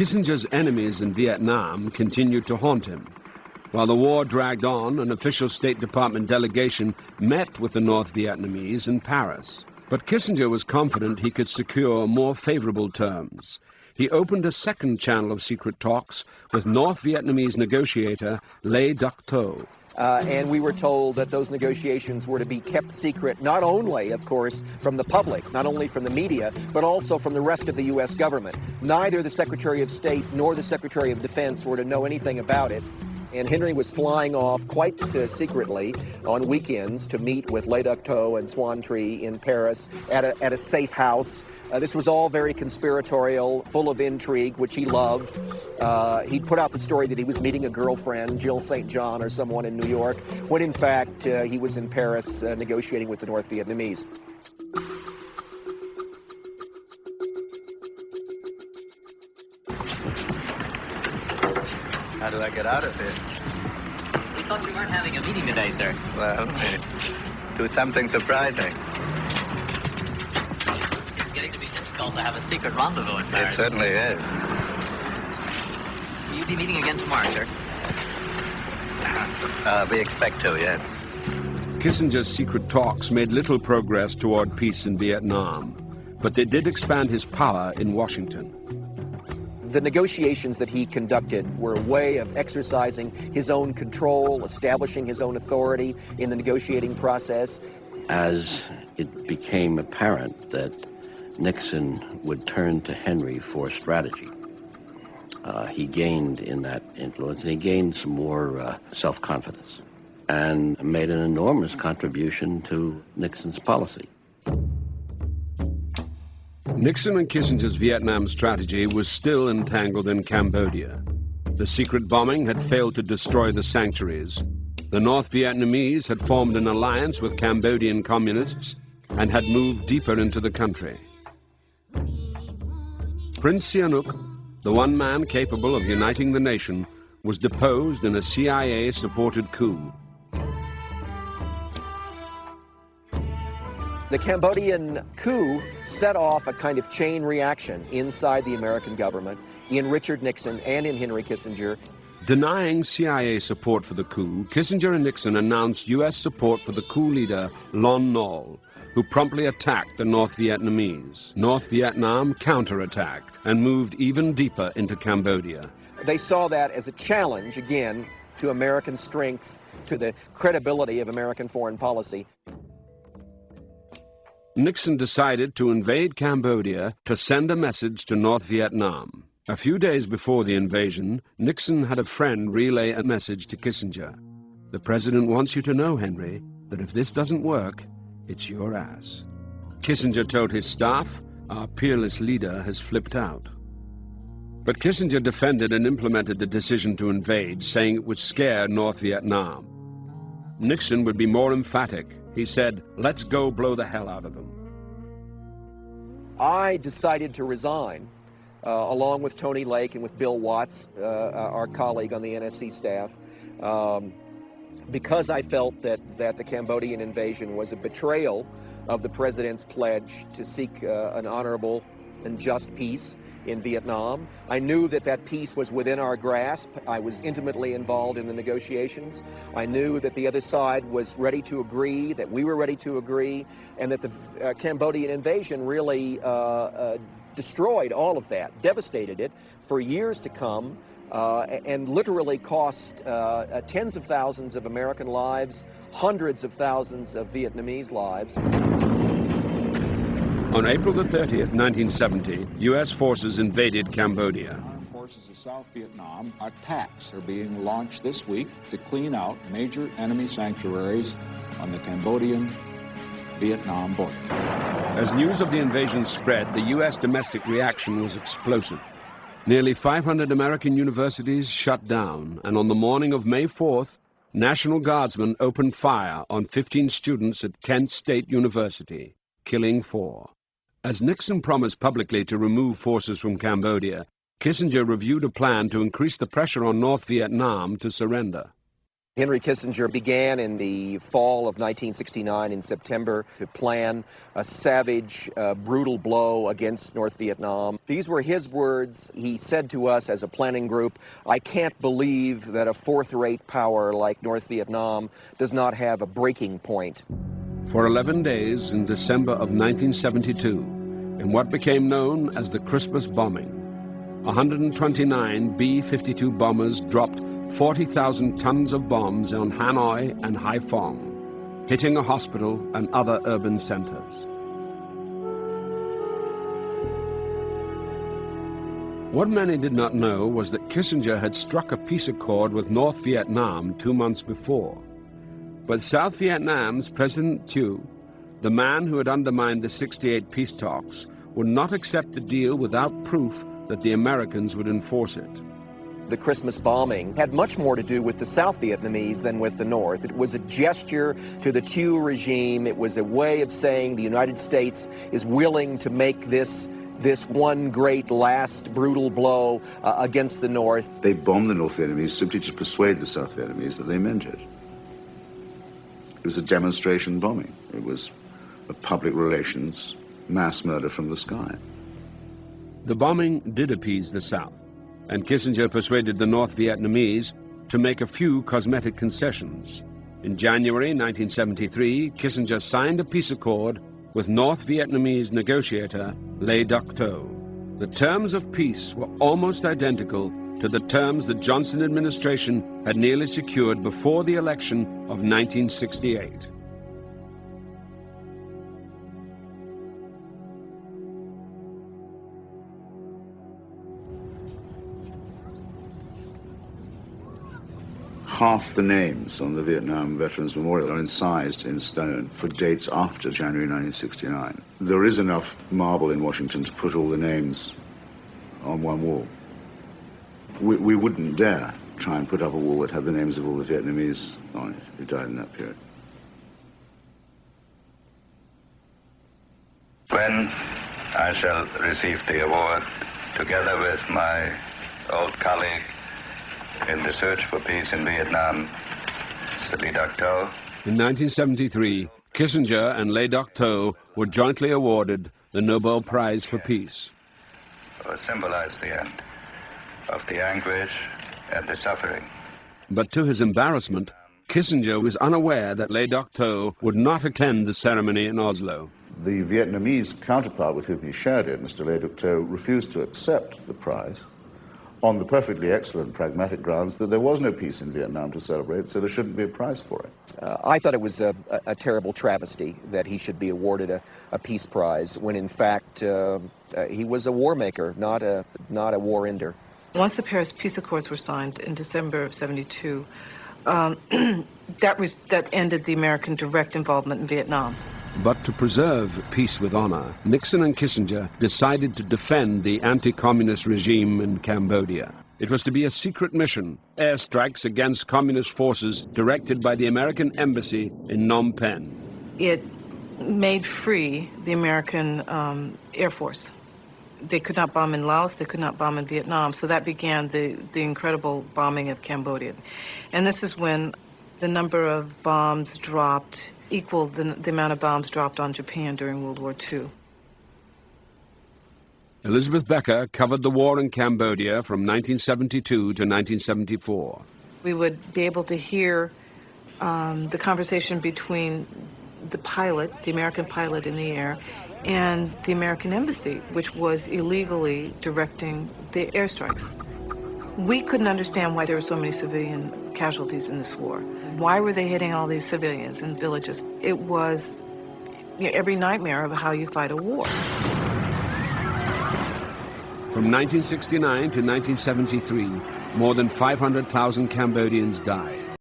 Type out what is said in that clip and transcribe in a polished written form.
Kissinger's enemies in Vietnam continued to haunt him. While the war dragged on, an official State Department delegation met with the North Vietnamese in Paris. But Kissinger was confident he could secure more favorable terms. He opened a second channel of secret talks with North Vietnamese negotiator Le Duc Tho. And we were told that those negotiations were to be kept secret, not only, of course, from the public, not only from the media, but also from the rest of the U.S. government. Neither the Secretary of State nor the Secretary of Defense were to know anything about it. And Henry was flying off quite secretly on weekends to meet with Le Duc Tho and Swan Tree in Paris at a safe house. This was all very conspiratorial, full of intrigue, which he loved. He'd put out the story that he was meeting a girlfriend, Jill St. John or someone in New York, when in fact he was in Paris negotiating with the North Vietnamese. How did I get out of here? We thought you weren't having a meeting today, sir. Well, do something surprising. It's getting to be difficult to have a secret rendezvous in Paris. It certainly is. Will you be meeting again tomorrow, sir? We expect to, yes. Kissinger's secret talks made little progress toward peace in Vietnam, but they did expand his power in Washington. The negotiations that he conducted were a way of exercising his own control, establishing his own authority in the negotiating process. As it became apparent that Nixon would turn to Henry for strategy, he gained in that influence, and he gained some more self-confidence and made an enormous contribution to Nixon's policy. Nixon and Kissinger's Vietnam strategy was still entangled in Cambodia. The secret bombing had failed to destroy the sanctuaries. The North Vietnamese had formed an alliance with Cambodian communists and had moved deeper into the country. Prince Sihanouk, the one man capable of uniting the nation, was deposed in a CIA-supported coup. The Cambodian coup set off a kind of chain reaction inside the American government, in Richard Nixon and in Henry Kissinger. Denying CIA support for the coup, Kissinger and Nixon announced U.S. support for the coup leader Lon Nol, who promptly attacked the North Vietnamese. North Vietnam counterattacked and moved even deeper into Cambodia. They saw that as a challenge, again, to American strength, to the credibility of American foreign policy. Nixon decided to invade Cambodia to send a message to North Vietnam. A few days before the invasion, Nixon had a friend relay a message to Kissinger. "The president wants you to know, Henry, that if this doesn't work, it's your ass." Kissinger told his staff, "Our peerless leader has flipped out." But Kissinger defended and implemented the decision to invade, saying it would scare North Vietnam. Nixon would be more emphatic. He said, "Let's go blow the hell out of them." I decided to resign, along with Tony Lake and with Bill Watts, our colleague on the NSC staff, because I felt that the Cambodian invasion was a betrayal of the president's pledge to seek an honorable and just peace in Vietnam. I knew that peace was within our grasp. I was intimately involved in the negotiations. I knew that the other side was ready to agree, that we were ready to agree, and that the Cambodian invasion really destroyed all of that, devastated it for years to come, and literally cost tens of thousands of American lives, hundreds of thousands of Vietnamese lives. On April the 30th, 1970, U.S. forces invaded Cambodia. Armed forces of South Vietnam, attacks are being launched this week to clean out major enemy sanctuaries on the Cambodian-Vietnam border. As news of the invasion spread, the U.S. domestic reaction was explosive. Nearly 500 American universities shut down, and on the morning of May 4th, National Guardsmen opened fire on 15 students at Kent State University, killing 4. As Nixon promised publicly to remove forces from Cambodia, Kissinger reviewed a plan to increase the pressure on North Vietnam to surrender. Henry Kissinger began in the fall of 1969 in September to plan a savage, brutal blow against North Vietnam. These were his words. He said to us as a planning group, "I can't believe that a fourth-rate power like North Vietnam does not have a breaking point." For 11 days in December of 1972, in what became known as the Christmas bombing, 129 B-52 bombers dropped 40,000 tons of bombs on Hanoi and Haiphong, hitting a hospital and other urban centers. What many did not know was that Kissinger had struck a peace accord with North Vietnam 2 months before. But South Vietnam's President Thieu, the man who had undermined the '68 peace talks, would not accept a deal without proof that the Americans would enforce it. The Christmas bombing had much more to do with the South Vietnamese than with the North. It was a gesture to the Thieu regime. It was a way of saying the United States is willing to make this one great last brutal blow against the North. They bombed the North Vietnamese simply to persuade the South Vietnamese that they meant it. It was a demonstration bombing. It was a public relations mass murder from the sky. The bombing did appease the South, and Kissinger persuaded the North Vietnamese to make a few cosmetic concessions. In January 1973, Kissinger signed a peace accord with North Vietnamese negotiator Le Duc Tho. The terms of peace were almost identical to the terms the Johnson administration had nearly secured before the election of 1968. Half the names on the Vietnam Veterans Memorial are incised in stone for dates after January 1969. There is enough marble in Washington to put all the names on one wall. We wouldn't dare try and put up a wall that had the names of all the Vietnamese on it who died in that period. When I shall receive the award, together with my old colleague in the search for peace in Vietnam, Mr. Le Duc Tho. In 1973, Kissinger and Le Duc Tho were jointly awarded the Nobel Prize for Peace. Will symbolize the end of the anguish and the suffering. But to his embarrassment, Kissinger was unaware that Le Duc Tho would not attend the ceremony in Oslo. The Vietnamese counterpart with whom he shared it, Mr. Le Duc Tho, refused to accept the prize on the perfectly excellent pragmatic grounds that there was no peace in Vietnam to celebrate, so there shouldn't be a prize for it. I thought it was a terrible travesty that he should be awarded a peace prize when, in fact, he was a war maker, not a war ender. Once the Paris Peace Accords were signed in December of '72, that ended the American direct involvement in Vietnam. But to preserve peace with honor, Nixon and Kissinger decided to defend the anti-communist regime in Cambodia. It was to be a secret mission, airstrikes against communist forces directed by the American embassy in Phnom Penh. It made free the American Air Force. They could not bomb in Laos, they could not bomb in Vietnam, so that began the incredible bombing of Cambodia. And this is when the number of bombs dropped equaled the amount of bombs dropped on Japan during World War II. Elizabeth Becker covered the war in Cambodia from 1972 to 1974. We would be able to hear the conversation between the pilot, the American pilot in the air, and the American embassy, which was illegally directing the airstrikes. We couldn't understand why there were so many civilian casualties in this war. Why were they hitting all these civilians in villages? It was every nightmare of how you fight a war. From 1969 to 1973, more than 500,000 Cambodians died.